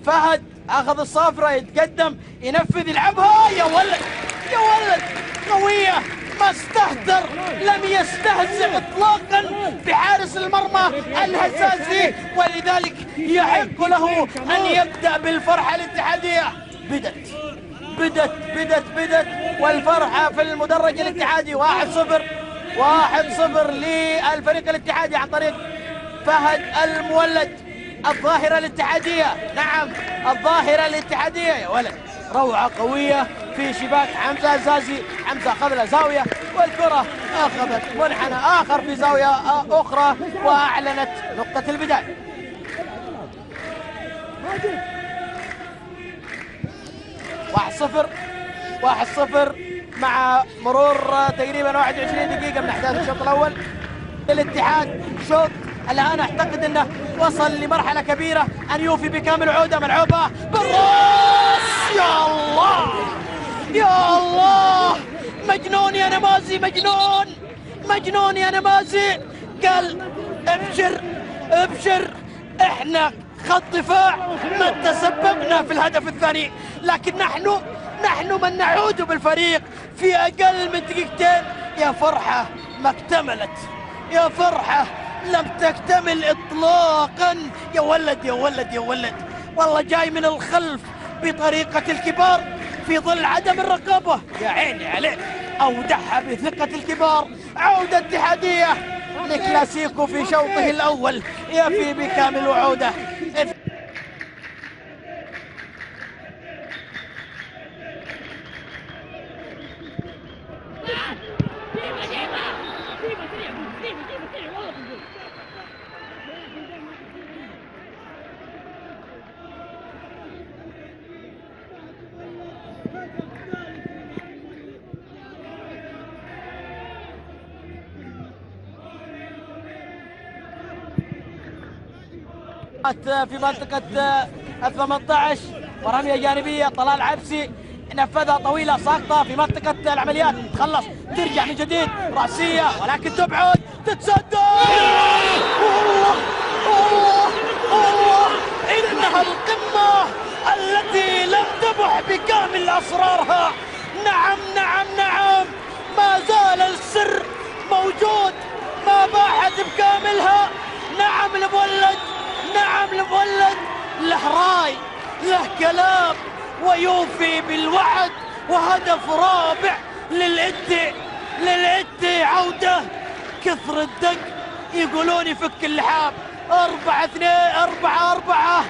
فهد اخذ الصافرة، يتقدم، ينفذ، يلعبها. يا ولد يا ولد، قوية، ما استهتر، لم يستهزئ اطلاقا بحارس المرمى الهزازي، ولذلك يحق له ان يبدأ بالفرحة الاتحادية. بدت والفرحة في المدرج الاتحادي. 1-0 للفريق الاتحادي عن طريق فهد المولد. الظاهرة الاتحادية، نعم الظاهرة الاتحادية. يا ولد، روعة قوية في شباك حمزة الزازي. حمزة أخذ له زاوية، والكرة أخذت منحنى آخر في زاوية أخرى، وأعلنت نقطة البداية. 1-0 مع مرور تقريبا 21 دقيقة من أحداث الشوط الأول. الاتحاد شوط الآن أعتقد أنه وصل لمرحلة كبيرة أن يوفي بكامل عودة. ملعوبة بالراس، يا الله يا الله، مجنون يا نمازي، مجنون يا نمازي. قال ابشر، احنا خط دفاع ما تسببنا في الهدف الثاني، لكن نحن من نعود بالفريق في أقل من دقيقتين. يا فرحة ما اكتملت، يا فرحة لم تكتمل إطلاقا. يا ولد يا ولد يا ولد، والله جاي من الخلف بطريقة الكبار في ظل عدم الرقابة. يا عيني عليك، أودعها بثقة الكبار. عودة اتحادية لكلاسيكو في شوطه الأول، يفي بكامل وعوده. في منطقة 18 ورمية جانبية. طلال عبسي نفذها طويلة ساقطة في منطقة العمليات. تخلص، ترجع من جديد، رأسية ولكن تبعد، تتصدى. الله، إنها القمة التي لم تبح بكامل أسرارها. نعم، ما زال السر موجود، ما باحت بكاملها. نعم المولد له راي، له كلام، ويوفي بالوعد. وهدف رابع للإتي عودة. كثر الدق، يقولون يفك اللحام. 4-2 4-4